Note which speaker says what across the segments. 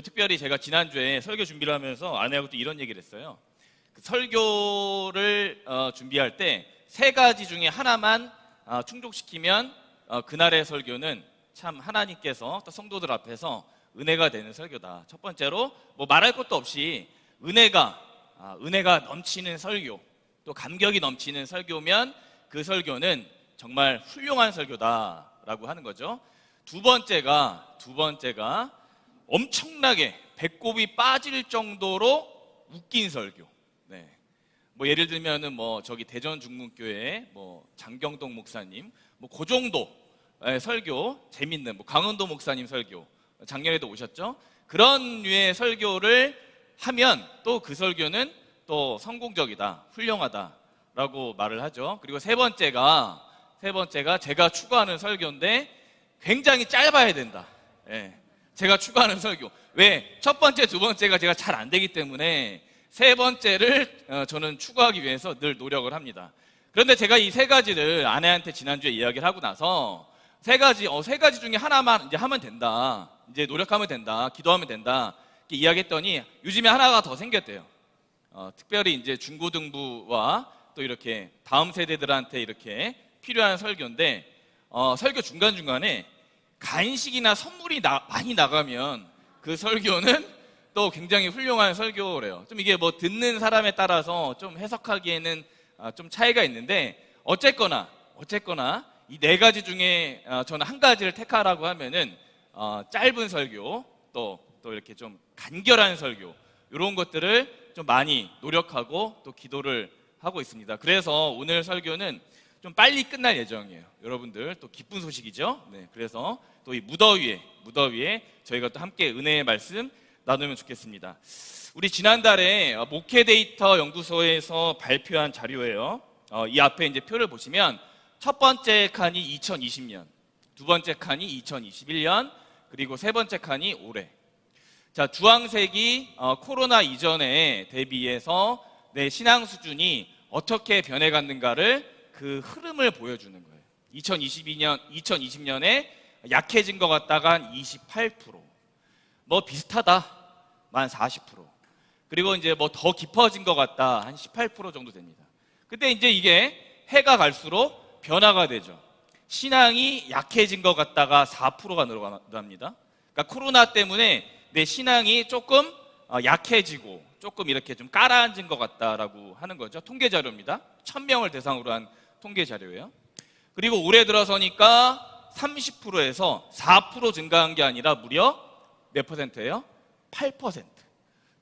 Speaker 1: 특별히 제가 지난주에 설교 준비를 하면서 아내하고 또 이런 얘기를 했어요. 그 설교를 준비할 때 세 가지 중에 하나만 충족시키면 그날의 설교는 참 하나님께서 또 성도들 앞에서 은혜가 되는 설교다. 첫 번째로 뭐 말할 것도 없이 은혜가 넘치는 설교, 또 감격이 넘치는 설교면 그 설교는 정말 훌륭한 설교다라고 하는 거죠. 두 번째가 엄청나게 배꼽이 빠질 정도로 웃긴 설교. 네. 뭐 예를 들면은 뭐 저기 대전 중문교회 뭐 장경동 목사님 그 정도 설교 재밌는 뭐 강원도 목사님 설교 작년에도 오셨죠? 그런 류의 설교를 하면 또 그 설교는 또 성공적이다, 훌륭하다라고 말을 하죠. 그리고 세 번째가 제가 추구하는 설교인데 굉장히 짧아야 된다. 제가 추구하는 설교. 왜? 첫 번째, 두 번째가 제가 잘 안 되기 때문에 세 번째를 저는 추구하기 위해서 늘 노력을 합니다. 그런데 제가 이 세 가지를 아내한테 지난주에 이야기를 하고 나서 세 가지 중에 하나만 이제 하면 된다. 이제 노력하면 된다. 기도하면 된다. 이렇게 이야기했더니 요즘에 하나가 더 생겼대요. 특별히 이제 중고등부와 또 이렇게 다음 세대들한테 이렇게 필요한 설교인데 설교 중간중간에 간식이나 선물이 많이 나가면 그 설교는 또 굉장히 훌륭한 설교래요. 좀 이게 뭐 듣는 사람에 따라서 좀 해석하기에는 좀 차이가 있는데 어쨌거나 이 네 가지 중에 저는 한 가지를 택하라고 하면은 짧은 설교 또 이렇게 좀 간결한 설교 이런 것들을 좀 많이 노력하고 또 기도를 하고 있습니다. 그래서 오늘 설교는 좀 빨리 끝날 예정이에요. 여러분들 또 기쁜 소식이죠. 네, 그래서 또 이 무더위에 저희가 또 함께 은혜의 말씀 나누면 좋겠습니다. 우리 지난달에 목회 데이터 연구소에서 발표한 자료예요. 이 앞에 이제 표를 보시면 첫 번째 칸이 2020년, 두 번째 칸이 2021년, 그리고 세 번째 칸이 올해. 자, 주황색이 코로나 이전에 대비해서 내 신앙 수준이 어떻게 변해갔는가를 그 흐름을 보여주는 거예요. 2020년에 약해진 것 같다가 한 28%, 뭐 비슷하다 한 40%, 그리고 이제 뭐 더 깊어진 것 같다 한 18% 정도 됩니다. 근데 이제 이게 해가 갈수록 변화가 되죠. 신앙이 약해진 것 같다가 4%가 늘어납니다. 그러니까 코로나 때문에 내 신앙이 조금 약해지고 조금 이렇게 좀 가라앉은 것 같다라고 하는 거죠. 통계 자료입니다. 1000명을 대상으로 한 통계 자료예요. 그리고 올해 들어서니까 30%에서 4% 증가한 게 아니라 무려 몇 퍼센트예요? 8%.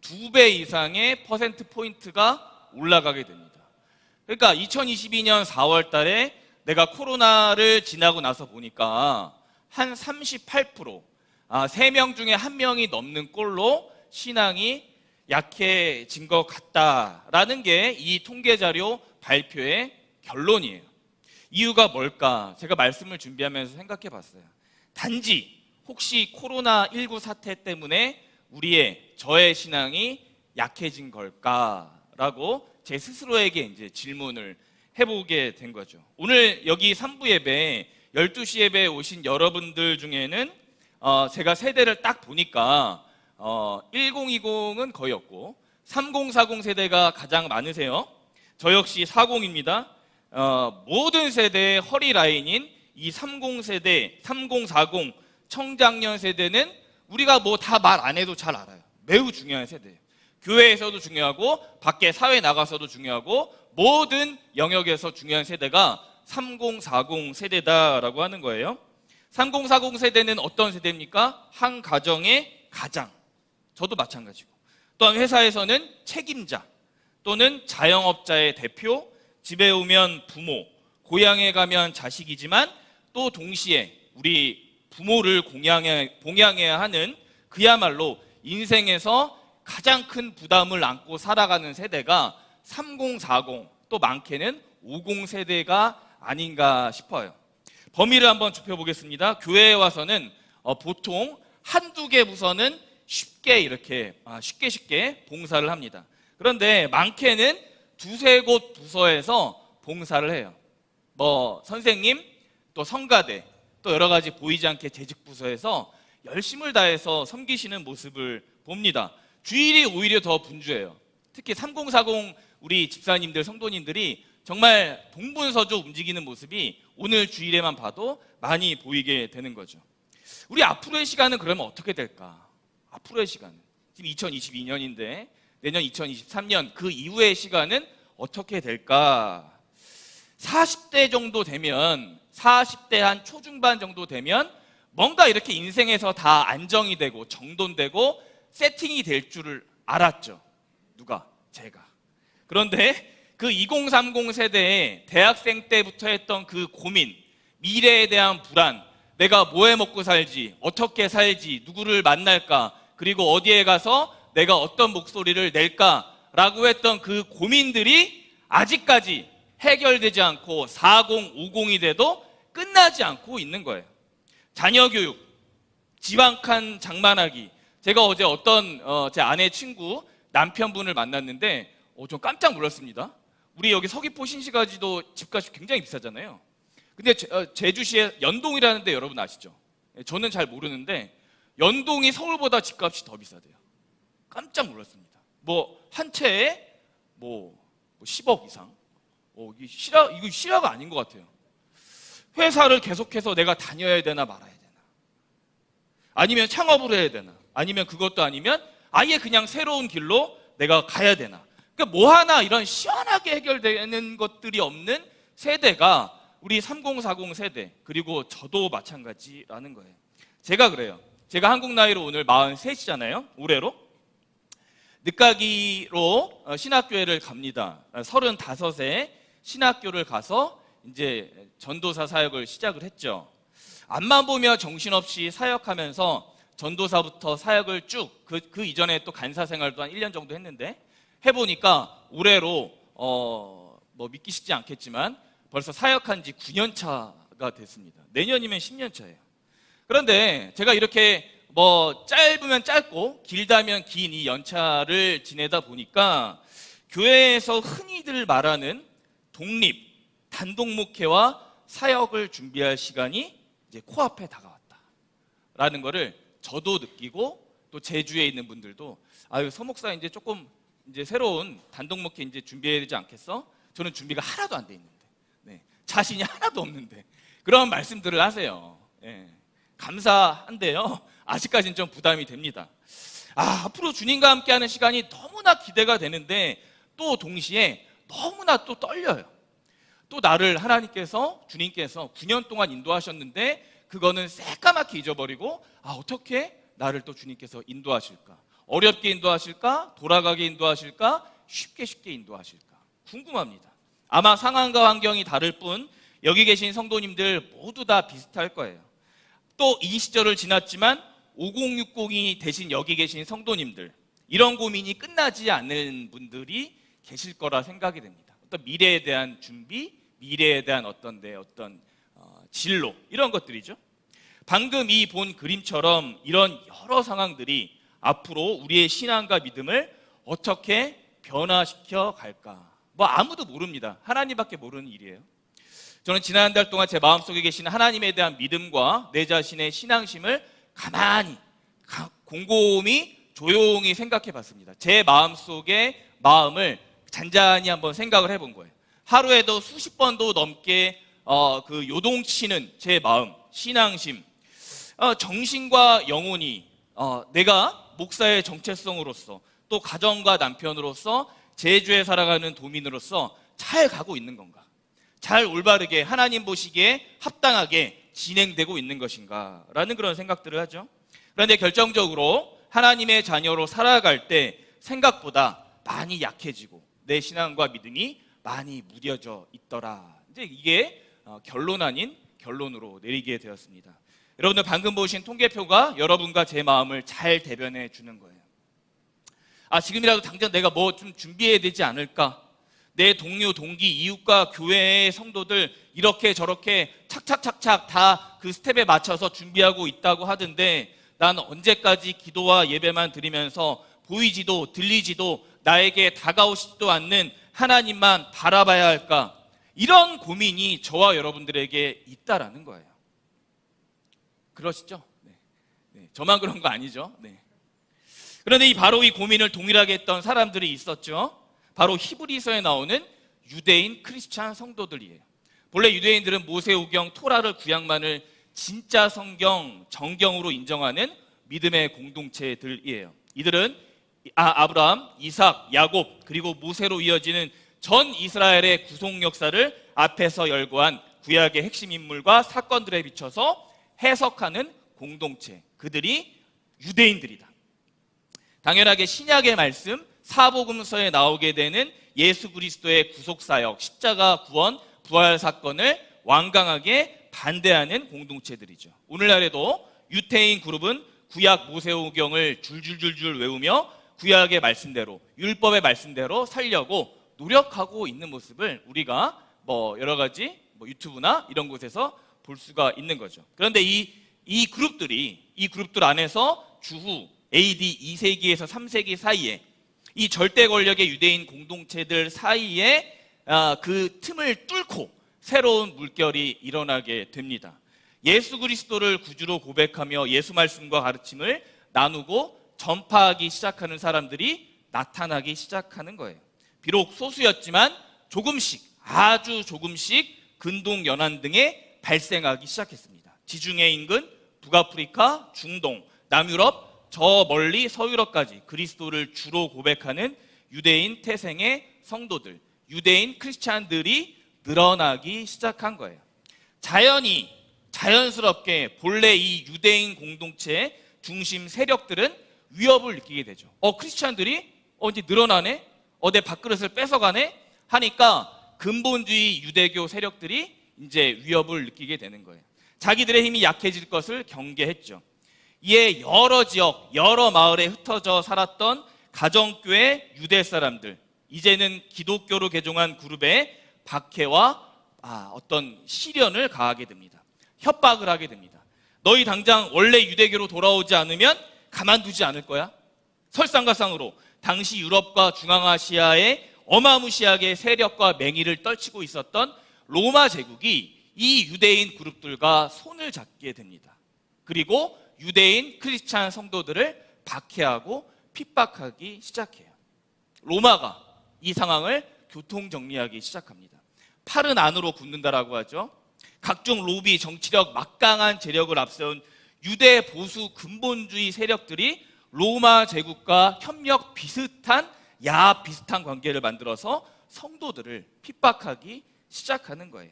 Speaker 1: 2배 이상의 퍼센트 포인트가 올라가게 됩니다. 그러니까 2022년 4월 달에 내가 코로나를 지나고 나서 보니까 한 38%, 3명 중에 1명이 넘는 꼴로 신앙이 약해진 것 같다라는 게 이 통계 자료 발표의 결론이에요. 이유가 뭘까? 제가 말씀을 준비하면서 생각해 봤어요. 단지 혹시 코로나19 사태 때문에 저의 신앙이 약해진 걸까라고 제 스스로에게 이제 질문을 해보게 된 거죠. 오늘 여기 3부 예배, 12시 예배에 오신 여러분들 중에는 제가 세대를 딱 보니까 1020은 거의 없고 3040 세대가 가장 많으세요. 저 역시 40입니다. 모든 세대의 허리 라인인 이 30세대, 3040 청장년 세대는 우리가 뭐 다 말 안 해도 잘 알아요. 매우 중요한 세대예요. 교회에서도 중요하고 밖에 사회 나가서도 중요하고 모든 영역에서 중요한 세대가 3040 세대다라고 하는 거예요. 3040 세대는 어떤 세대입니까? 한 가정의 가장, 저도 마찬가지고, 또한 회사에서는 책임자 또는 자영업자의 대표, 집에 오면 부모, 고향에 가면 자식이지만 또 동시에 우리 부모를 봉양해야 하는 그야말로 인생에서 가장 큰 부담을 안고 살아가는 세대가 3040, 또 많게는 50 세대가 아닌가 싶어요. 범위를 한번 좁혀보겠습니다. 교회에 와서는 보통 한두 개 부서는 쉽게 봉사를 합니다. 그런데 많게는 두세 곳 부서에서 봉사를 해요. 뭐 선생님, 또 성가대, 또 여러 가지 보이지 않게 재직 부서에서 열심을 다해서 섬기시는 모습을 봅니다. 주일이 오히려 더 분주해요. 특히 3040 우리 집사님들, 성도님들이 정말 동분서주 움직이는 모습이 오늘 주일에만 봐도 많이 보이게 되는 거죠. 우리 앞으로의 시간은 그러면 어떻게 될까? 앞으로의 시간은 지금 2022년인데 내년 2023년 그 이후의 시간은 어떻게 될까? 40대 정도 되면, 40대 한 초중반 정도 되면 뭔가 이렇게 인생에서 다 안정이 되고 정돈되고 세팅이 될 줄을 알았죠. 누가? 제가. 그런데 그 2030 세대에 대학생 때부터 했던 그 고민, 미래에 대한 불안, 내가 뭐 해 먹고 살지, 어떻게 살지, 누구를 만날까, 그리고 어디에 가서 내가 어떤 목소리를 낼까라고 했던 그 고민들이 아직까지 해결되지 않고 40, 50이 돼도 끝나지 않고 있는 거예요. 자녀 교육, 지방칸 장만하기. 제가 어제 어떤 제 아내 친구 남편분을 만났는데 좀 깜짝 놀랐습니다. 우리 여기 서귀포 신시가지도 집값이 굉장히 비싸잖아요. 근데 제주시에 연동이라는 데 여러분 아시죠? 저는 잘 모르는데 연동이 서울보다 집값이 더 비싸대요. 깜짝 놀랐습니다. 뭐 한 채에 뭐 10억 이상. 이거 실화가 아닌 것 같아요. 회사를 계속해서 내가 다녀야 되나 말아야 되나? 아니면 창업을 해야 되나? 아니면 그것도 아니면 아예 그냥 새로운 길로 내가 가야 되나? 그러니까 뭐 하나 이런 시원하게 해결되는 것들이 없는 세대가 우리 3040 세대, 그리고 저도 마찬가지라는 거예요. 제가 그래요. 제가 한국 나이로 오늘 43이잖아요. 올해로. 늦가기로 신학교회를 갑니다. 35에 신학교를 가서 이제 전도사 사역을 시작을 했죠. 앞만 보며 정신없이 사역하면서 전도사부터 사역을 쭉, 그 이전에 또 간사 생활도 한 1년 정도 했는데 해보니까 올해로 뭐 믿기시지 않겠지만 벌써 사역한 지 9년 차가 됐습니다. 내년이면 10년 차예요. 그런데 제가 이렇게 뭐 짧으면 짧고 길다면 긴 이 연차를 지내다 보니까 교회에서 흔히들 말하는 독립, 단독 목회와 사역을 준비할 시간이 이제 코앞에 다가왔다라는 거를 저도 느끼고 또 제주에 있는 분들도 서 목사 이제 조금 이제 새로운 단독 목회 이제 준비해야 되지 않겠어? 저는 준비가 하나도 안 돼 있는데, 자신이 하나도 없는데 그런 말씀들을 하세요. 감사한데요. 아직까지는 좀 부담이 됩니다. 앞으로 주님과 함께하는 시간이 너무나 기대가 되는데 또 동시에 너무나 또 떨려요. 또 나를 하나님께서, 주님께서 9년 동안 인도하셨는데 그거는 새까맣게 잊어버리고 어떻게 나를 또 주님께서 인도하실까? 어렵게 인도하실까? 돌아가게 인도하실까? 쉽게 인도하실까? 궁금합니다. 아마 상황과 환경이 다를 뿐 여기 계신 성도님들 모두 다 비슷할 거예요. 또 이 시절을 지났지만 5060이 대신 여기 계신 성도님들, 이런 고민이 끝나지 않는 분들이 계실 거라 생각이 됩니다. 어떤 미래에 대한 준비, 미래에 대한 어떤 진로, 이런 것들이죠. 방금 이 본 그림처럼 이런 여러 상황들이 앞으로 우리의 신앙과 믿음을 어떻게 변화시켜 갈까? 뭐 아무도 모릅니다. 하나님밖에 모르는 일이에요. 저는 지난 한 달 동안 제 마음속에 계신 하나님에 대한 믿음과 내 자신의 신앙심을 가만히 곰곰이 조용히 생각해 봤습니다. 제 마음속의 마음을 잔잔히 한번 생각을 해본 거예요. 하루에도 수십 번도 넘게 그 요동치는 제 마음, 신앙심, 정신과 영혼이 내가 목사의 정체성으로서 또 가정과 남편으로서 제주에 살아가는 도민으로서 잘 가고 있는 건가? 잘 올바르게 하나님 보시기에 합당하게 진행되고 있는 것인가? 라는 그런 생각들을 하죠. 그런데 결정적으로 하나님의 자녀로 살아갈 때 생각보다 많이 약해지고 내 신앙과 믿음이 많이 무뎌져 있더라. 이제 이게 결론 아닌 결론으로 내리게 되었습니다. 여러분들 방금 보신 통계표가 여러분과 제 마음을 잘 대변해 주는 거예요. 지금이라도 당장 내가 뭐 좀 준비해야 되지 않을까? 내 동료, 동기, 이웃과 교회의 성도들 이렇게 저렇게 착착착착 다 그 스텝에 맞춰서 준비하고 있다고 하던데 난 언제까지 기도와 예배만 드리면서 보이지도 들리지도 나에게 다가오시지도 않는 하나님만 바라봐야 할까? 이런 고민이 저와 여러분들에게 있다라는 거예요. 그러시죠? 네, 저만 그런 거 아니죠. 네. 그런데 바로 이 고민을 동일하게 했던 사람들이 있었죠. 바로 히브리서에 나오는 유대인 크리스찬 성도들이에요. 본래 유대인들은 모세오경, 토라를, 구약만을 진짜 성경, 정경으로 인정하는 믿음의 공동체들이에요. 이들은 아브라함, 이삭, 야곱, 그리고 모세로 이어지는 전 이스라엘의 구속 역사를 앞에서 열거한 구약의 핵심 인물과 사건들에 비춰서 해석하는 공동체, 그들이 유대인들이다. 당연하게 신약의 말씀, 사복음서에 나오게 되는 예수 그리스도의 구속사역, 십자가 구원, 부활 사건을 완강하게 반대하는 공동체들이죠. 오늘날에도 유태인 그룹은 구약 모세오경을 줄줄줄줄 외우며 구약의 말씀대로, 율법의 말씀대로 살려고 노력하고 있는 모습을 우리가 여러 가지 유튜브나 이런 곳에서 볼 수가 있는 거죠. 그런데 이 그룹들 안에서 주후 AD 2세기에서 3세기 사이에 이 절대 권력의 유대인 공동체들 사이에 그 틈을 뚫고 새로운 물결이 일어나게 됩니다. 예수 그리스도를 구주로 고백하며 예수 말씀과 가르침을 나누고 전파하기 시작하는 사람들이 나타나기 시작하는 거예요. 비록 소수였지만 조금씩, 아주 조금씩 근동 연안 등에 발생하기 시작했습니다. 지중해 인근, 북아프리카, 중동, 남유럽, 저 멀리 서유럽까지 그리스도를 주로 고백하는 유대인 태생의 성도들, 유대인 크리스찬들이 늘어나기 시작한 거예요. 자연스럽게 본래 이 유대인 공동체의 중심 세력들은 위협을 느끼게 되죠. 크리스찬들이 이제 늘어나네? 내 밥그릇을 뺏어가네? 하니까 근본주의 유대교 세력들이 이제 위협을 느끼게 되는 거예요. 자기들의 힘이 약해질 것을 경계했죠. 이에 여러 지역, 여러 마을에 흩어져 살았던 가정교회 유대 사람들, 이제는 기독교로 개종한 그룹에 박해와 어떤 시련을 가하게 됩니다. 협박을 하게 됩니다. 너희 당장 원래 유대교로 돌아오지 않으면 가만두지 않을 거야. 설상가상으로 당시 유럽과 중앙아시아의 어마무시하게 세력과 맹위를 떨치고 있었던 로마 제국이 이 유대인 그룹들과 손을 잡게 됩니다. 그리고 유대인 크리스찬 성도들을 박해하고 핍박하기 시작해요. 로마가 이 상황을 교통정리하기 시작합니다. 팔은 안으로 굳는다라고 하죠. 각종 로비, 정치력, 막강한 재력을 앞세운 유대 보수 근본주의 세력들이 로마 제국과 협력 비슷한 비슷한 관계를 만들어서 성도들을 핍박하기 시작하는 거예요.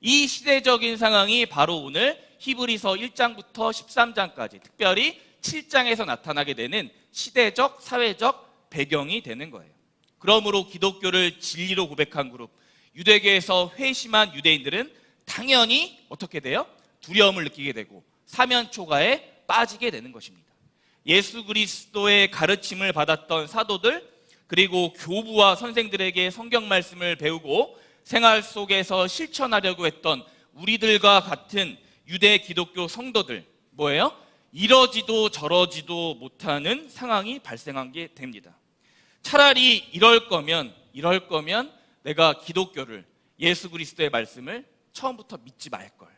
Speaker 1: 이 시대적인 상황이 바로 오늘 히브리서 1장부터 13장까지, 특별히 7장에서 나타나게 되는 시대적, 사회적 배경이 되는 거예요. 그러므로 기독교를 진리로 고백한 그룹, 유대교에서 회심한 유대인들은 당연히 어떻게 돼요? 두려움을 느끼게 되고 사면초가에 빠지게 되는 것입니다. 예수 그리스도의 가르침을 받았던 사도들, 그리고 교부와 선생들에게 성경 말씀을 배우고 생활 속에서 실천하려고 했던 우리들과 같은 유대 기독교 성도들, 뭐예요? 이러지도 저러지도 못하는 상황이 발생한 게 됩니다. 차라리 이럴 거면 내가 기독교를, 예수 그리스도의 말씀을 처음부터 믿지 말걸.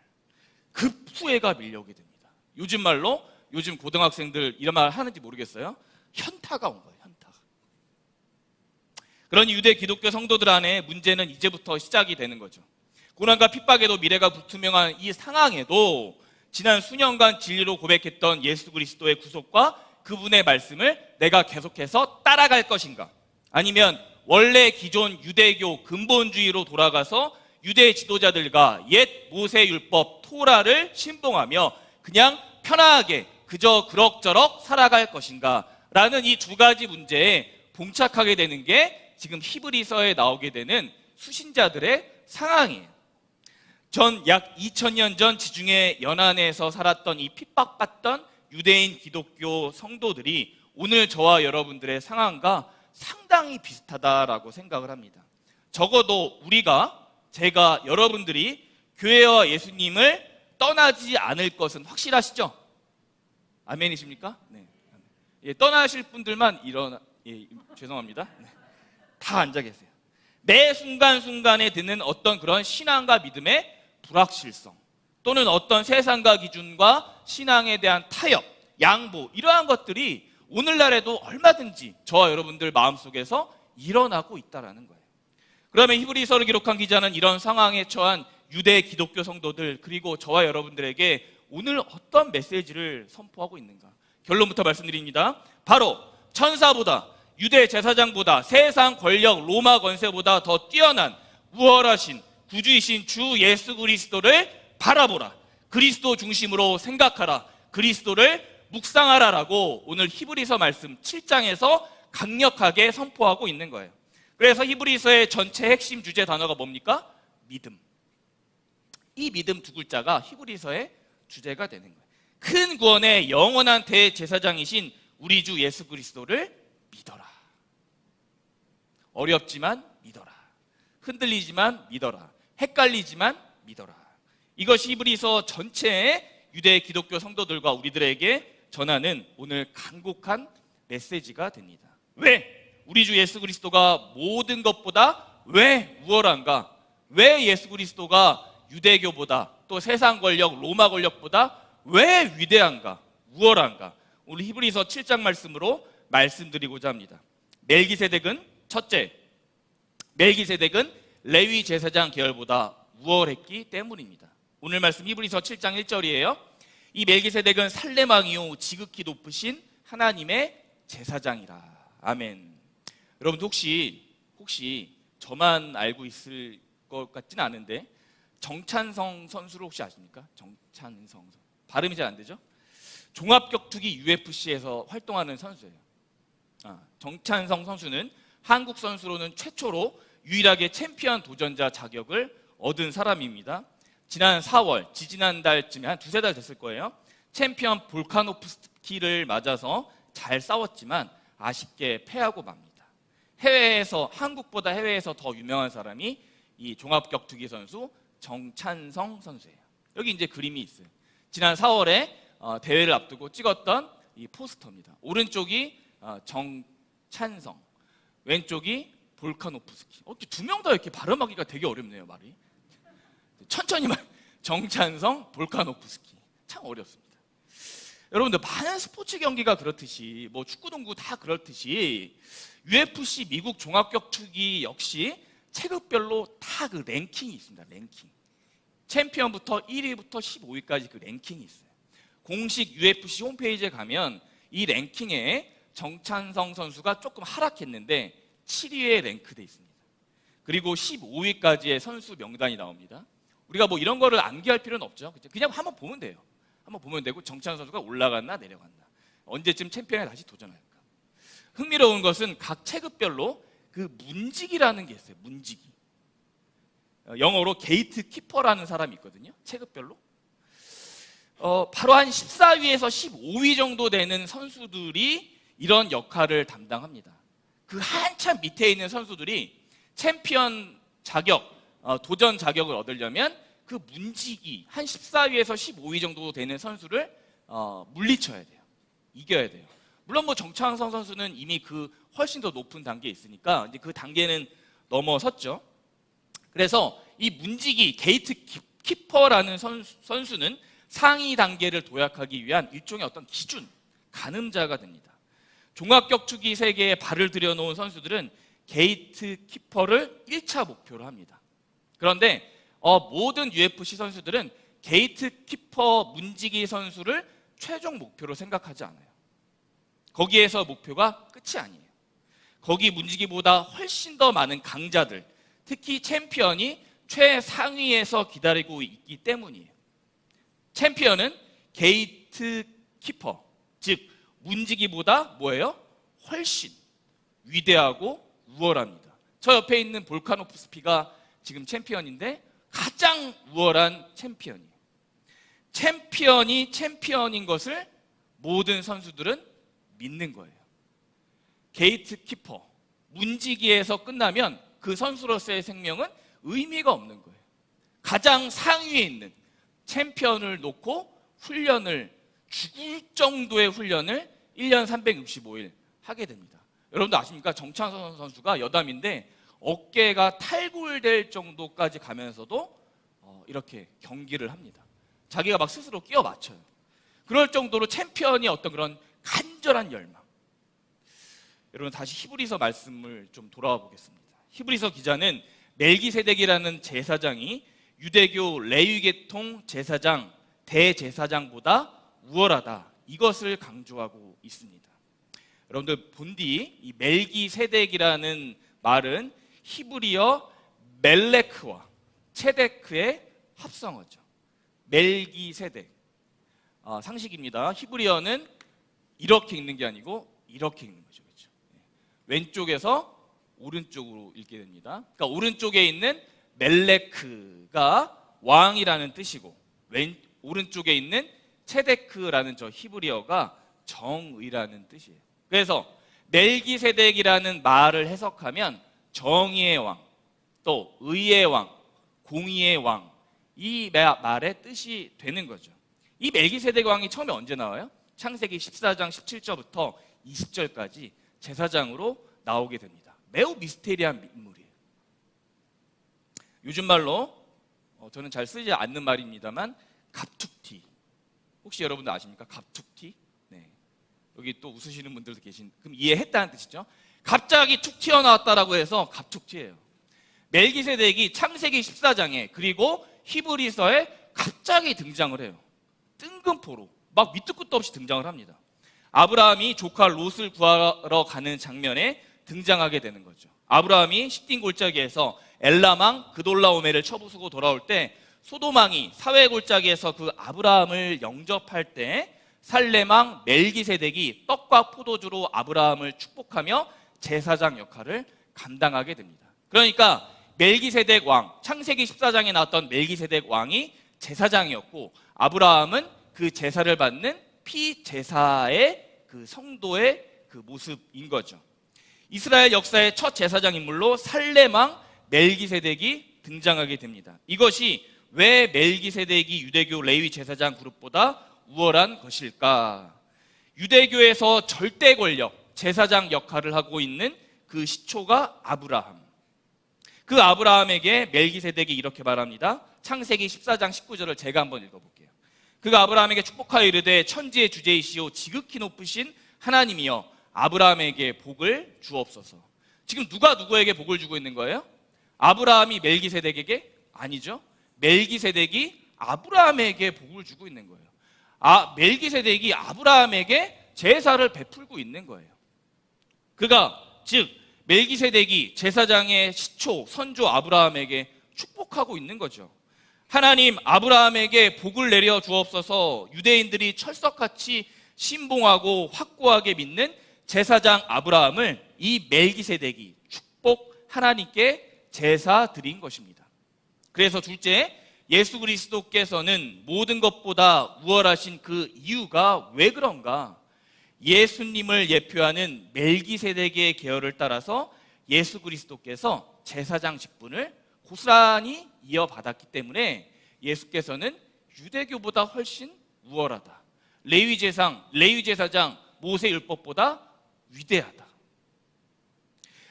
Speaker 1: 급 후회가 밀려오게 됩니다. 요즘 말로, 요즘 고등학생들 이런 말 하는지 모르겠어요. 현타가 온 거예요. 현타가. 그러니 유대 기독교 성도들 안에 문제는 이제부터 시작이 되는 거죠. 고난과 핍박에도 미래가 불투명한 이 상황에도 지난 수년간 진리로 고백했던 예수 그리스도의 구속과 그분의 말씀을 내가 계속해서 따라갈 것인가? 아니면 원래 기존 유대교 근본주의로 돌아가서 유대 지도자들과 옛 모세 율법 토라를 신봉하며 그냥 편하게 그저 그럭저럭 살아갈 것인가? 라는 이 두 가지 문제에 봉착하게 되는 게 지금 히브리서에 나오게 되는 수신자들의 상황이에요. 전 약 2000년 전 지중해 연안에서 살았던 이 핍박받던 유대인 기독교 성도들이 오늘 저와 여러분들의 상황과 상당히 비슷하다라고 생각을 합니다. 적어도 제가, 여러분들이 교회와 예수님을 떠나지 않을 것은 확실하시죠? 아멘이십니까? 네. 떠나실 분들만 죄송합니다. 네. 다 앉아 계세요. 매 순간순간에 드는 어떤 그런 신앙과 믿음의 불확실성, 또는 어떤 세상과 기준과 신앙에 대한 타협, 양보, 이러한 것들이 오늘날에도 얼마든지 저와 여러분들 마음속에서 일어나고 있다는 거예요. 그러면 히브리서를 기록한 기자는 이런 상황에 처한 유대 기독교 성도들, 그리고 저와 여러분들에게 오늘 어떤 메시지를 선포하고 있는가? 결론부터 말씀드립니다. 바로 천사보다, 유대 제사장보다, 세상 권력 로마 권세보다 더 뛰어난 우월하신 구주이신 주 예수 그리스도를 바라보라. 그리스도 중심으로 생각하라. 그리스도를 묵상하라라고 오늘 히브리서 말씀 7장에서 강력하게 선포하고 있는 거예요. 그래서 히브리서의 전체 핵심 주제 단어가 뭡니까? 믿음. 이 믿음 두 글자가 히브리서의 주제가 되는 거예요. 큰 구원의 영원한 대제사장이신 우리 주 예수 그리스도를 믿어라. 어렵지만 믿어라. 흔들리지만 믿어라. 헷갈리지만 믿어라. 이것이 히브리서 전체의 유대 기독교 성도들과 우리들에게 전하는 오늘 간곡한 메시지가 됩니다. 왜? 우리 주 예수 그리스도가 모든 것보다 왜 우월한가? 왜 예수 그리스도가 유대교보다 또 세상 권력, 로마 권력보다 왜 위대한가? 우월한가? 오늘 히브리서 7장 말씀으로 말씀드리고자 합니다. 멜기세덱은 첫째, 멜기세덱은 레위 제사장 계열보다 우월했기 때문입니다. 오늘 말씀 히브리서 7장 1절이에요. 이 멜기세덱은 살렘 왕 이후 지극히 높으신 하나님의 제사장이라. 아멘. 여러분 혹시 저만 알고 있을 것 같지는 않은데 정찬성 선수를 혹시 아십니까? 정찬성 발음이 잘 안 되죠? 종합격투기 UFC에서 활동하는 선수예요. 정찬성 선수는 한국 선수로는 최초로 유일하게 챔피언 도전자 자격을 얻은 사람입니다. 지난 4월, 지지난달쯤에 한 두세 달 됐을 거예요. 챔피언 볼카노프스키를 맞아서 잘 싸웠지만 아쉽게 패하고 맙니다. 해외에서, 한국보다 해외에서 더 유명한 사람이 이 종합격투기 선수 정찬성 선수예요. 여기 이제 그림이 있어요. 지난 4월에 대회를 앞두고 찍었던 이 포스터입니다. 오른쪽이 정찬성, 왼쪽이 볼카노프스키. 두 명 다 이렇게 발음하기가 되게 어렵네요, 말이. 천천히 말. 정찬성, 볼카노프스키. 참 어렵습니다. 여러분들 많은 스포츠 경기가 그렇듯이 뭐 축구, 농구 다 그렇듯이 UFC 미국 종합격투기 역시 체급별로 다 그 랭킹이 있습니다. 랭킹. 챔피언부터 1위부터 15위까지 그 랭킹이 있어요. 공식 UFC 홈페이지에 가면 이 랭킹에 정찬성 선수가 조금 하락했는데 7위에 랭크돼 있습니다. 그리고 15위까지의 선수 명단이 나옵니다. 우리가 뭐 이런 거를 암기할 필요는 없죠. 그냥 한번 보면 돼요. 한번 보면 되고 정찬성 선수가 올라갔나 내려갔나, 언제쯤 챔피언에 다시 도전할까. 흥미로운 것은 각 체급별로 그 문지기라는 게 있어요. 문지기. 영어로 게이트 키퍼라는 사람이 있거든요. 체급별로. 바로 한 14위에서 15위 정도 되는 선수들이 이런 역할을 담당합니다. 그 한참 밑에 있는 선수들이 챔피언 자격, 도전 자격을 얻으려면 그 문지기 한 14위에서 15위 정도 되는 선수를 물리쳐야 돼요. 이겨야 돼요. 물론 뭐 정찬성 선수는 이미 그 훨씬 더 높은 단계에 있으니까 이제 그 단계는 넘어섰죠. 그래서 이 문지기 게이트 키퍼라는 선수는 상위 단계를 도약하기 위한 일종의 어떤 기준, 가늠자가 됩니다. 종합격투기 세계에 발을 들여놓은 선수들은 게이트 키퍼를 1차 목표로 합니다. 그런데 모든 UFC 선수들은 게이트 키퍼 문지기 선수를 최종 목표로 생각하지 않아요. 거기에서 목표가 끝이 아니에요. 거기 문지기보다 훨씬 더 많은 강자들, 특히 챔피언이 최상위에서 기다리고 있기 때문이에요. 챔피언은 게이트 키퍼, 즉 문지기보다 뭐예요? 훨씬 위대하고 우월합니다. 저 옆에 있는 볼카노프스키가 지금 챔피언인데 가장 우월한 챔피언이에요. 챔피언이 챔피언인 것을 모든 선수들은 믿는 거예요. 게이트 키퍼, 문지기에서 끝나면 그 선수로서의 생명은 의미가 없는 거예요. 가장 상위에 있는 챔피언을 놓고 훈련을, 죽을 정도의 훈련을 1년 365일 하게 됩니다. 여러분도 아십니까? 정찬성 선수가 여담인데 어깨가 탈골될 정도까지 가면서도 이렇게 경기를 합니다. 자기가 막 스스로 끼워 맞춰요. 그럴 정도로 챔피언이 어떤 그런 간절한 열망. 여러분 다시 히브리서 말씀을 좀 돌아와 보겠습니다. 히브리서 기자는 멜기세덱이라는 제사장이 유대교 레위계통 제사장, 대제사장보다 우월하다, 이것을 강조하고 있습니다. 여러분들 본디 이 멜기세덱이라는 말은 히브리어 멜레크와 체데크의 합성어죠. 멜기세덱. 상식입니다. 히브리어는 이렇게 읽는 게 아니고 이렇게 읽는 거죠. 그렇죠? 왼쪽에서 오른쪽으로 읽게 됩니다. 그러니까 오른쪽에 있는 멜레크가 왕이라는 뜻이고, 오른쪽에 있는 체데크라는 저 히브리어가 정의라는 뜻이에요. 그래서 멜기세덱이라는 말을 해석하면 정의의 왕, 또 의의 왕, 공의의 왕, 이 말의 뜻이 되는 거죠. 이 멜기세덱 왕이 처음에 언제 나와요? 창세기 14장 17절부터 20절까지 제사장으로 나오게 됩니다. 매우 미스테리한 인물이에요. 요즘 말로 저는 잘 쓰지 않는 말입니다만 갑툭튀. 혹시 여러분들 아십니까? 갑툭튀? 네. 여기 또 웃으시는 분들도 그럼 이해했다는 뜻이죠. 갑자기 툭 튀어나왔다라고 해서 갑툭튀예요. 멜기세덱이 창세기 14장에 그리고 히브리서에 갑자기 등장을 해요. 뜬금포로 막 밑도 끝도 없이 등장을 합니다. 아브라함이 조카 롯을 구하러 가는 장면에 등장하게 되는 거죠. 아브라함이 시딤 골짜기에서 엘람왕 그돌라오메를 쳐부수고 돌아올 때 소돔왕이 사회 골짜기에서 그 아브라함을 영접할 때 살렘왕 멜기세덱이 떡과 포도주로 아브라함을 축복하며 제사장 역할을 감당하게 됩니다. 그러니까 멜기세덱 왕, 창세기 14장에 나왔던 멜기세덱 왕이 제사장이었고, 아브라함은 그 제사를 받는 피제사의 그 성도의 그 모습인 거죠. 이스라엘 역사의 첫 제사장 인물로 살렘왕 멜기세덱이 등장하게 됩니다. 이것이 왜 멜기세덱이 유대교 레위 제사장 그룹보다 우월한 것일까? 유대교에서 절대 권력, 제사장 역할을 하고 있는 그 시초가 아브라함. 그 아브라함에게 멜기세덱이 이렇게 말합니다. 창세기 14장 19절을 제가 한번 읽어볼게요. 그가 아브라함에게 축복하여 이르되 천지의 주제이시오 지극히 높으신 하나님이여 아브라함에게 복을 주옵소서. 지금 누가 누구에게 복을 주고 있는 거예요? 아브라함이 멜기세덱에게? 아니죠. 멜기세덱이 아브라함에게 복을 주고 있는 거예요. 멜기세덱이 아브라함에게 제사를 베풀고 있는 거예요. 그가 즉 멜기세덱이 제사장의 시초 선조 아브라함에게 축복하고 있는 거죠. 하나님 아브라함에게 복을 내려 주옵소서. 유대인들이 철석같이 신봉하고 확고하게 믿는 제사장 아브라함을 이 멜기세덱이 축복 하나님께 제사 드린 것입니다. 그래서 둘째, 예수 그리스도께서는 모든 것보다 우월하신 그 이유가 왜 그런가? 예수님을 예표하는 멜기세덱의 계열을 따라서 예수 그리스도께서 제사장 직분을 고스란히 이어받았기 때문에 예수께서는 유대교보다 훨씬 우월하다. 레위 제사장 모세 율법보다 위대하다.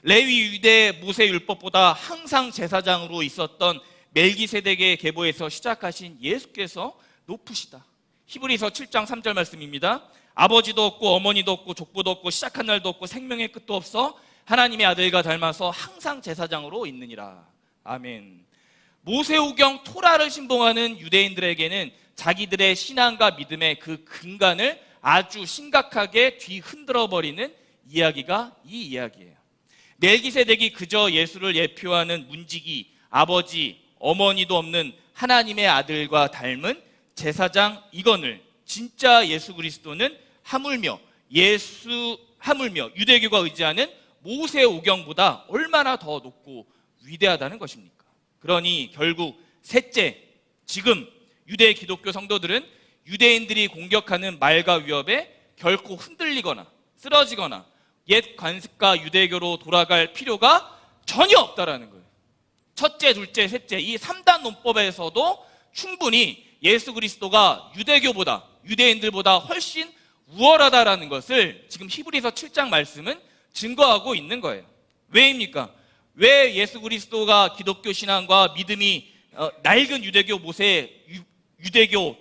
Speaker 1: 레위 유대 모세 율법보다 항상 제사장으로 있었던 멜기세덱의 계보에서 시작하신 예수께서 높으시다. 히브리서 7장 3절 말씀입니다. 아버지도 없고 어머니도 없고 족보도 없고 시작한 날도 없고 생명의 끝도 없어 하나님의 아들과 닮아서 항상 제사장으로 있느니라. 아멘. 모세오경 토라를 신봉하는 유대인들에게는 자기들의 신앙과 믿음의 그 근간을 아주 심각하게 뒤흔들어 버리는 이야기가 이 이야기예요. 멜기세덱이 그저 예수를 예표하는 문지기, 아버지, 어머니도 없는 하나님의 아들과 닮은 제사장 이건을 진짜 예수 그리스도는 하물며 유대교가 의지하는 모세오경보다 얼마나 더 높고 위대하다는 것입니까? 그러니 결국 셋째, 지금 유대 기독교 성도들은 유대인들이 공격하는 말과 위협에 결코 흔들리거나 쓰러지거나 옛 관습과 유대교로 돌아갈 필요가 전혀 없다라는 거예요. 첫째, 둘째, 셋째 이 3단 논법에서도 충분히 예수 그리스도가 유대인들보다 훨씬 우월하다라는 것을 지금 히브리서 7장 말씀은 증거하고 있는 거예요. 왜입니까? 왜 예수 그리스도가 기독교 신앙과 믿음이 낡은 유대교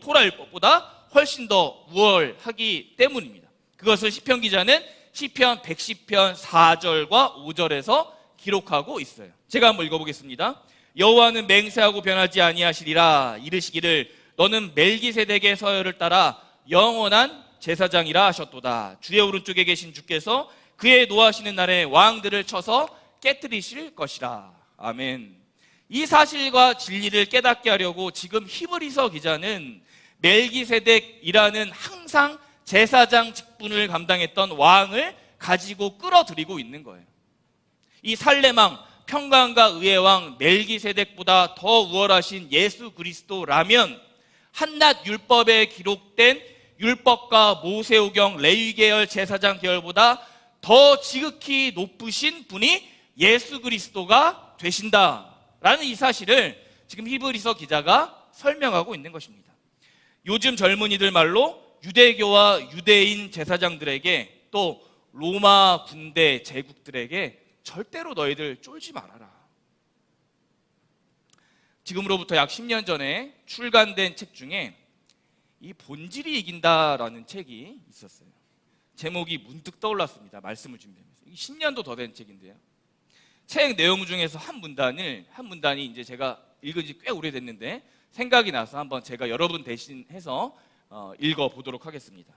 Speaker 1: 토라 율법보다 훨씬 더 우월하기 때문입니다. 그것을 시편 기자는 시편 110편 4절과 5절에서 기록하고 있어요. 제가 한번 읽어보겠습니다. 여호와는 맹세하고 변하지 아니하시리라. 이르시기를 너는 멜기세덱의 서열을 따라 영원한 제사장이라 하셨도다. 주의 오른쪽에 계신 주께서 그의 노하시는 날에 왕들을 쳐서 깨뜨리실 것이라. 아멘. 이 사실과 진리를 깨닫게 하려고 지금 히브리서 기자는 멜기세덱이라는 항상 제사장 직분을 감당했던 왕을 가지고 끌어들이고 있는 거예요. 이 살레망 평강과 의의 왕 멜기세덱보다 더 우월하신 예수 그리스도라면 한낱 율법에 기록된 율법과 모세오경 레위계열 제사장 계열보다 더 지극히 높으신 분이 예수 그리스도가 되신다라는 이 사실을 지금 히브리서 기자가 설명하고 있는 것입니다. 요즘 젊은이들 말로 유대교와 유대인 제사장들에게 또 로마 군대 제국들에게 절대로 너희들 쫄지 말아라. 지금으로부터 약 10년 전에 출간된 책 중에 이 본질이 이긴다라는 책이 있었어요. 제목이 문득 떠올랐습니다. 말씀을 준비하면서. 10년도 더 된 책인데요. 책 내용 중에서 한 문단이 이제 제가 읽은 지 꽤 오래됐는데 생각이 나서 한번 제가 여러분 대신해서 읽어보도록 하겠습니다.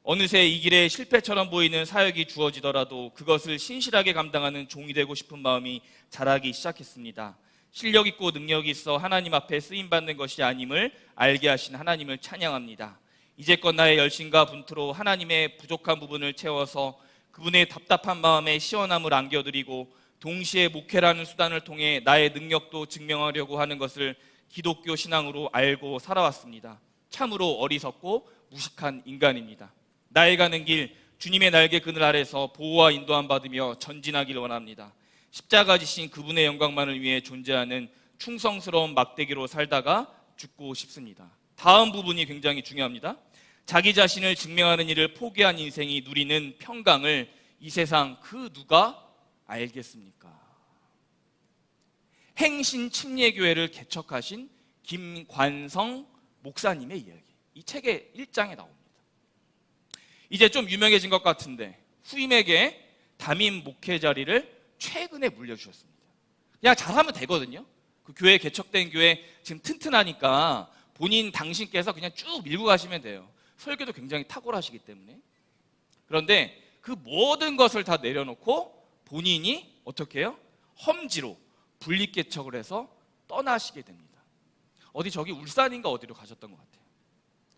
Speaker 1: 어느새 이 길에 실패처럼 보이는 사역이 주어지더라도 그것을 신실하게 감당하는 종이 되고 싶은 마음이 자라기 시작했습니다. 실력 있고 능력이 있어 하나님 앞에 쓰임받는 것이 아님을 알게 하신 하나님을 찬양합니다. 이제껏 나의 열심과 분투로 하나님의 부족한 부분을 채워서 그분의 답답한 마음에 시원함을 안겨드리고 동시에 목회라는 수단을 통해 나의 능력도 증명하려고 하는 것을 기독교 신앙으로 알고 살아왔습니다. 참으로 어리석고 무식한 인간입니다. 나의 가는 길 주님의 날개 그늘 아래서 보호와 인도함 받으며 전진하길 원합니다. 십자가 지신 그분의 영광만을 위해 존재하는 충성스러운 막대기로 살다가 죽고 싶습니다. 다음 부분이 굉장히 중요합니다. 자기 자신을 증명하는 일을 포기한 인생이 누리는 평강을 이 세상 그 누가 알겠습니까? 행신 침례교회를 개척하신 김관성 목사님의 이야기, 이 책의 1장에 나옵니다. 이제 좀 유명해진 것 같은데 후임에게 담임 목회 자리를 최근에 물려주셨습니다. 그냥 잘하면 되거든요. 그 교회 개척된 교회 지금 튼튼하니까 당신께서 그냥 쭉 밀고 가시면 돼요. 설교도 굉장히 탁월하시기 때문에. 그런데 그 모든 것을 다 내려놓고 본인이 어떻게 해요? 험지로 분립개척을 해서 떠나시게 됩니다. 어디 저기 울산인가 어디로 가셨던 것 같아요.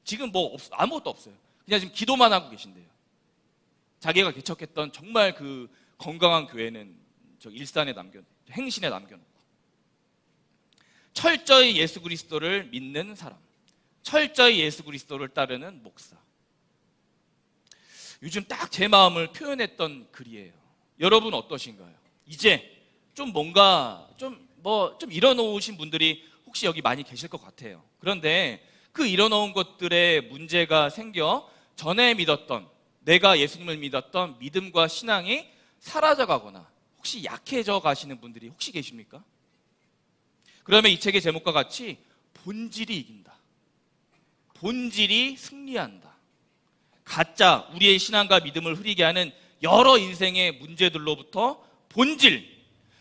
Speaker 1: 지금 아무것도 없어요. 그냥 지금 기도만 하고 계신대요. 자기가 개척했던 정말 그 건강한 교회는 저 행신에 남겨놓고 철저히 예수 그리스도를 믿는 사람, 철저히 예수 그리스도를 따르는 목사. 요즘 딱 제 마음을 표현했던 글이에요. 여러분 어떠신가요? 이제 좀 뭔가 좀 일어놓으신 분들이 혹시 여기 많이 계실 것 같아요. 그런데 그 일어놓은 것들에 문제가 생겨 전에 믿었던, 내가 예수님을 믿었던 믿음과 신앙이 사라져가거나 혹시 약해져 가시는 분들이 혹시 계십니까? 그러면 이 책의 제목과 같이 본질이 이긴다, 본질이 승리한다, 가짜 우리의 신앙과 믿음을 흐리게 하는 여러 인생의 문제들로부터 본질,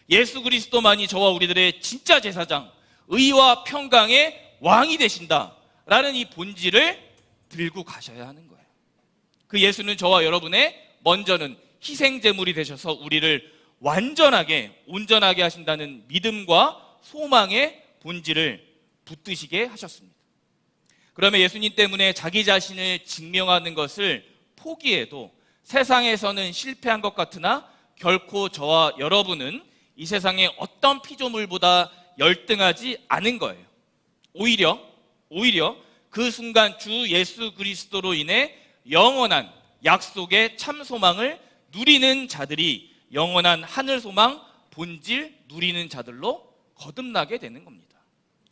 Speaker 1: 예수 그리스도만이 저와 우리들의 진짜 제사장, 의와 평강의 왕이 되신다라는 이 본질을 들고 가셔야 하는 거예요. 그 예수는 저와 여러분의 먼저는 희생제물이 되셔서 우리를 완전하게 온전하게 하신다는 믿음과 소망의 본질을 붙드시게 하셨습니다. 그러면 예수님 때문에 자기 자신을 증명하는 것을 포기해도 세상에서는 실패한 것 같으나 결코 저와 여러분은 이 세상의 어떤 피조물보다 열등하지 않은 거예요. 오히려 그 순간 주 예수 그리스도로 인해 영원한 약속의 참 소망을 누리는 자들이 영원한 하늘 소망, 본질 누리는 자들로 거듭나게 되는 겁니다.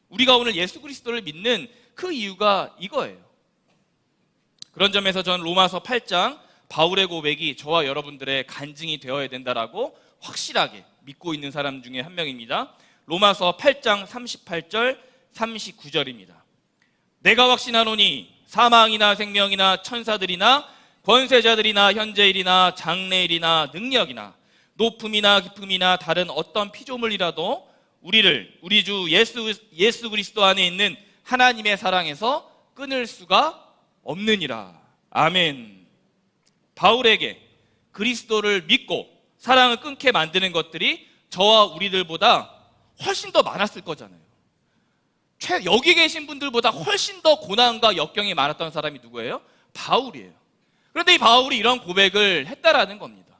Speaker 1: 우리가 오늘 예수 그리스도를 믿는 그 이유가 이거예요. 그런 점에서 저는 로마서 8장 바울의 고백이 저와 여러분들의 간증이 되어야 된다라고 확실하게 믿고 있는 사람 중에 한 명입니다. 로마서 8장 38절 39절입니다. 내가 확신하노니 사망이나 생명이나 천사들이나 권세자들이나 현재일이나 장래일이나 능력이나 높음이나 깊음이나 다른 어떤 피조물이라도 우리 주 예수 그리스도 안에 있는 하나님의 사랑에서 끊을 수가 없느니라. 아멘. 바울에게 그리스도를 믿고 사랑을 끊게 만드는 것들이 저와 우리들보다 훨씬 더 많았을 거잖아요. 여기 계신 분들보다 훨씬 더 고난과 역경이 많았던 사람이 누구예요? 바울이에요. 그런데 이 바울이 이런 고백을 했다라는 겁니다.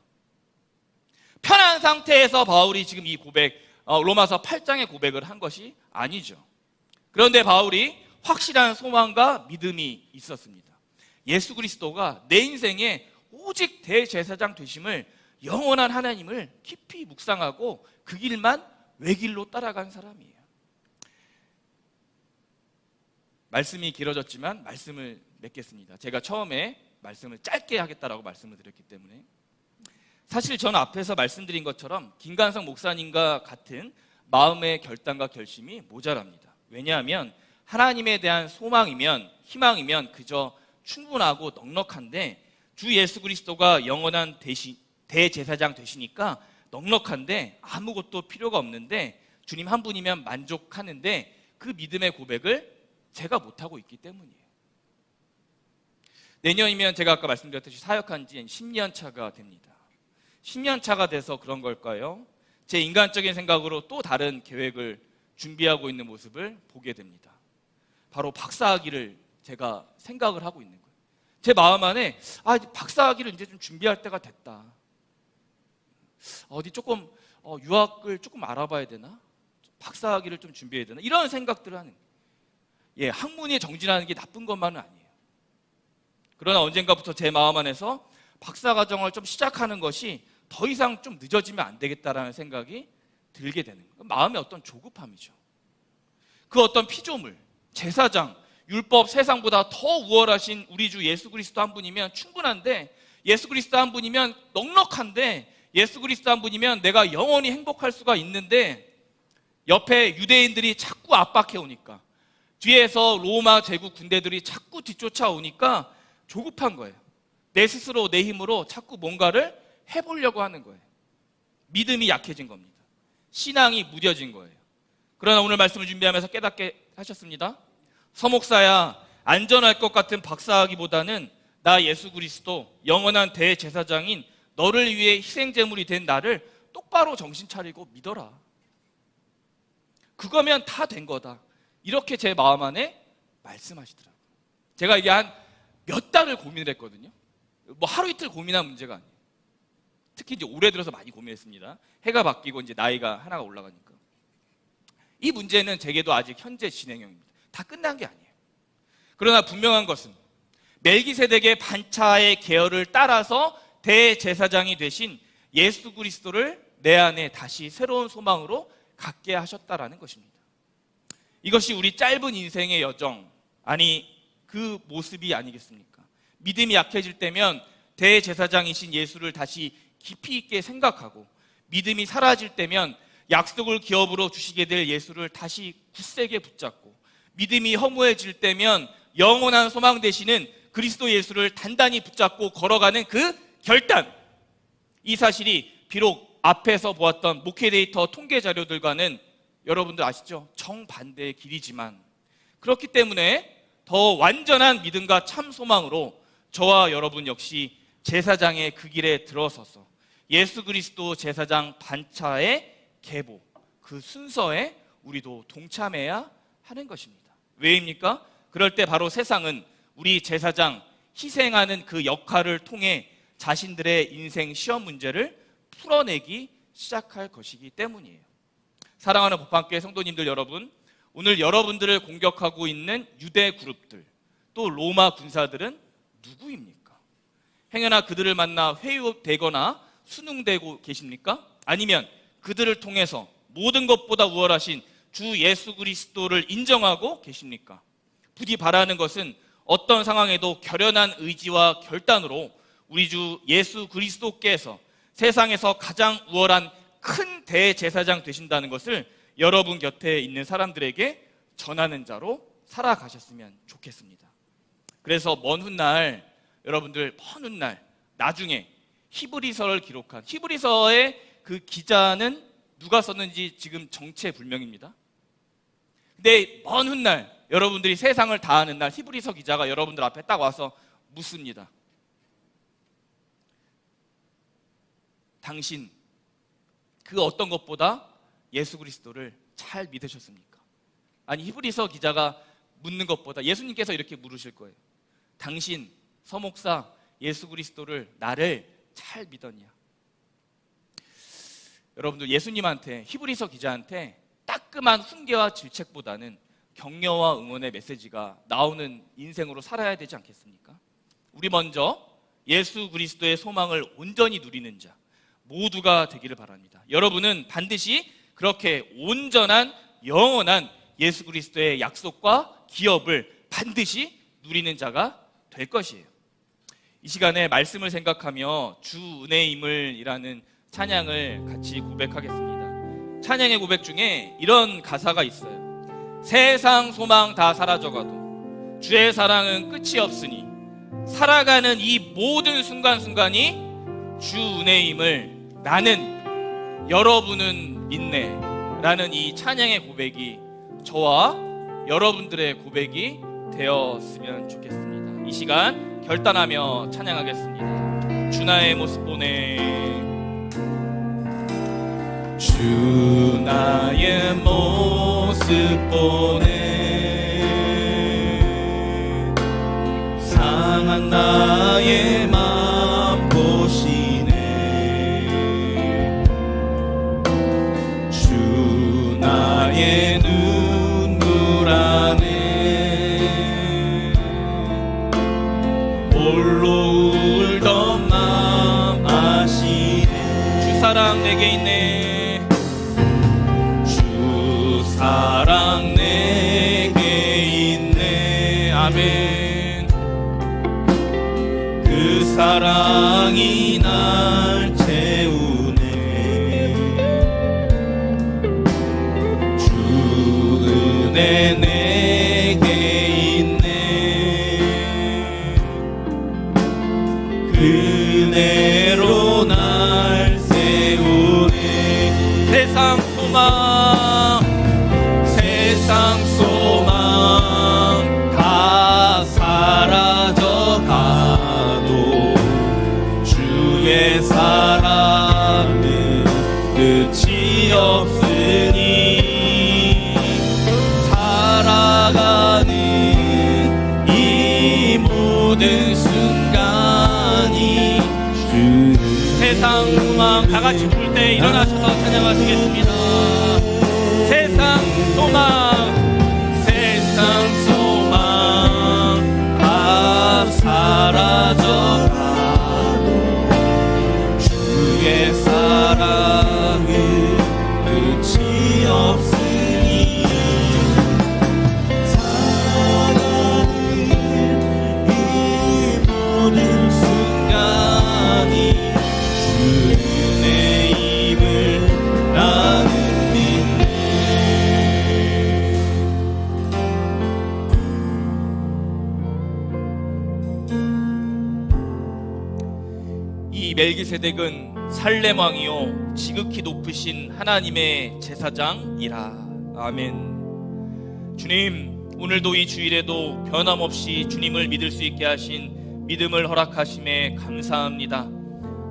Speaker 1: 편한 상태에서 바울이 지금 이 로마서 8장의 고백을 한 것이 아니죠. 그런데 바울이 확실한 소망과 믿음이 있었습니다. 예수 그리스도가 내 인생에 오직 대제사장 되심을, 영원한 하나님을 깊이 묵상하고 그 길만 외길로 따라간 사람이에요. 말씀이 길어졌지만 말씀을 맺겠습니다. 제가 처음에 말씀을 짧게 하겠다라고 말씀을 드렸기 때문에, 사실 저는 앞에서 말씀드린 것처럼 김관성 목사님과 같은 마음의 결단과 결심이 모자랍니다. 왜냐하면 하나님에 대한 소망이면, 희망이면 그저 충분하고 넉넉한데, 주 예수 그리스도가 영원한 대제사장 되시니까 넉넉한데 아무것도 필요가 없는데 주님 한 분이면 만족하는데, 그 믿음의 고백을 제가 못하고 있기 때문이에요. 내년이면 제가 아까 말씀드렸듯이 사역한 지 10년 차가 됩니다. 10년 차가 돼서 그런 걸까요? 제 인간적인 생각으로 또 다른 계획을 준비하고 있는 모습을 보게 됩니다. 바로 박사학위를 제가 생각을 하고 있는 거예요. 제 마음 안에 박사학위를 이제 좀 준비할 때가 됐다. 어디 조금 유학을 조금 알아봐야 되나? 박사학위를 좀 준비해야 되나? 이런 생각들을 하는 거예요. 학문에 정진하는 게 나쁜 것만은 아니에요. 그러나 언젠가부터 제 마음 안에서 박사과정을 좀 시작하는 것이 더 이상 좀 늦어지면 안 되겠다라는 생각이 들게 되는 거예요. 마음의 어떤 조급함이죠. 그 어떤 피조물, 제사장, 율법, 세상보다 더 우월하신 우리 주 예수 그리스도 한 분이면 충분한데, 예수 그리스도 한 분이면 넉넉한데, 예수 그리스도 한 분이면 내가 영원히 행복할 수가 있는데, 옆에 유대인들이 자꾸 압박해 오니까, 뒤에서 로마 제국 군대들이 자꾸 뒤쫓아오니까 조급한 거예요. 내 스스로 내 힘으로 자꾸 뭔가를 해보려고 하는 거예요. 믿음이 약해진 겁니다. 신앙이 무뎌진 거예요. 그러나 오늘 말씀을 준비하면서 깨닫게 하셨습니다. 서목사야, 안전할 것 같은 박사학위보다는 나 예수 그리스도 영원한 대제사장인 너를 위해 희생제물이 된 나를 똑바로 정신 차리고 믿어라. 그거면 다 된 거다. 이렇게 제 마음 안에 말씀하시더라고요. 제가 이게 한 몇 달을 고민을 했거든요. 뭐 하루 이틀 고민한 문제가 아니에요. 특히 이제 올해 들어서 많이 고민했습니다. 해가 바뀌고 이제 나이가 하나가 올라가니까. 이 문제는 제게도 아직 현재 진행형입니다. 다 끝난 게 아니에요. 그러나 분명한 것은 멜기세덱의 반차의 계열을 따라서 대제사장이 되신 예수 그리스도를 내 안에 다시 새로운 소망으로 갖게 하셨다라는 것입니다. 이것이 우리 짧은 인생의 여정, 그 모습이 아니겠습니까? 믿음이 약해질 때면 대제사장이신 예수를 다시 깊이 있게 생각하고, 믿음이 사라질 때면 약속을 기업으로 주시게 될 예수를 다시 굳세게 붙잡고, 믿음이 허무해질 때면 영원한 소망 되시는 그리스도 예수를 단단히 붙잡고 걸어가는 그 결단, 이 사실이 비록 앞에서 보았던 목회 데이터 통계 자료들과는 여러분들 아시죠? 정반대의 길이지만, 그렇기 때문에 더 완전한 믿음과 참 소망으로 저와 여러분 역시 제사장의 그 길에 들어서서 예수 그리스도 제사장 반차의 계보, 그 순서에 우리도 동참해야 하는 것입니다. 왜입니까? 그럴 때 바로 세상은 우리 제사장 희생하는 그 역할을 통해 자신들의 인생 시험 문제를 풀어내기 시작할 것이기 때문이에요. 사랑하는 법학교의 성도님들 여러분, 오늘 여러분들을 공격하고 있는 유대 그룹들, 또 로마 군사들은 누구입니까? 행여나 그들을 만나 회유되거나 순응되고 계십니까? 아니면 그들을 통해서 모든 것보다 우월하신 주 예수 그리스도를 인정하고 계십니까? 부디 바라는 것은 어떤 상황에도 결연한 의지와 결단으로 우리 주 예수 그리스도께서 세상에서 가장 우월한 큰 대제사장 되신다는 것을 여러분 곁에 있는 사람들에게 전하는 자로 살아가셨으면 좋겠습니다. 그래서 먼 훗날 여러분들 먼 훗날 나중에 히브리서를 기록한 히브리서의 그 기자는 누가 썼는지 지금 정체불명입니다. 근데 먼 훗날 여러분들이 세상을 다 아는 날 히브리서 기자가 여러분들 앞에 딱 와서 묻습니다. 당신 그 어떤 것보다 예수 그리스도를 잘 믿으셨습니까? 아니 히브리서 기자가 묻는 것보다 예수님께서 이렇게 물으실 거예요. 당신 서목사 예수 그리스도를 나를 잘 믿었냐? 여러분들 예수님한테 히브리서 기자한테 따끔한 훈계와 질책보다는 격려와 응원의 메시지가 나오는 인생으로 살아야 되지 않겠습니까? 우리 먼저 예수 그리스도의 소망을 온전히 누리는 자 모두가 되기를 바랍니다. 여러분은 반드시 그렇게 온전한 영원한 예수 그리스도의 약속과 기업을 반드시 누리는 자가 될 것이에요. 이 시간에 말씀을 생각하며 주 은혜임을이라는 찬양을 같이 고백하겠습니다. 찬양의 고백 중에 이런 가사가 있어요. 세상 소망 다 사라져가도 주의 사랑은 끝이 없으니 살아가는 이 모든 순간순간이 주 은혜임을 나는 여러분은 믿네 라는 이 찬양의 고백이 저와 여러분들의 고백이 되었으면 좋겠습니다. 이 시간 결단하며 찬양하겠습니다. 주 나의 모습 보네 주 나의 모습 보네 상한 나의 맘 보시네 주 나의 눈물 안에 홀로 울던 맘 아시네 주 사랑 내게 있네 사랑 내게 있네 아멘 그 사랑이 날 채우네 주 은혜 내게 있네 그대로 날 세우네 세상 소망 세상 소망 다 사라져가도 주의 사랑은 끝이 없으니 살아가는 이 모든 순간이 주 세상 소망 다 같이 부를 때 일어나셔서 찬양하시겠습니다. 세상 소망 세상 소망 다 사라져가도 주의 사랑은 끝이 없으니 살아가는 이 모든 순간이 주 은혜임을 나는 이 멜기세덱은 살렘 왕이요 지극히 높으신 하나님의 제사장이라. 아멘. 주님, 오늘도 이 주일에도 변함없이 주님을 믿을 수 있게 하신 믿음을 허락하심에 감사합니다.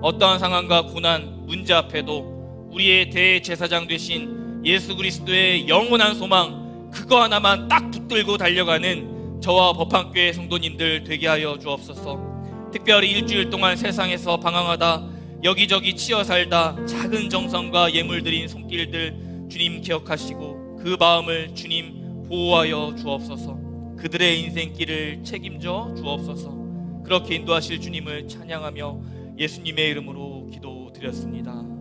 Speaker 1: 어떠한 상황과 고난, 문제 앞에도 우리의 대제사장 되신 예수 그리스도의 영원한 소망 그거 하나만 딱 붙들고 달려가는 저와 법한교회 성도님들 되게 하여 주옵소서. 특별히 일주일 동안 세상에서 방황하다 여기저기 치여 살다 작은 정성과 예물 드린 손길들 주님 기억하시고 그 마음을 주님 보호하여 주옵소서. 그들의 인생길을 책임져 주옵소서. 그렇게 인도하실 주님을 찬양하며 예수님의 이름으로 기도드렸습니다.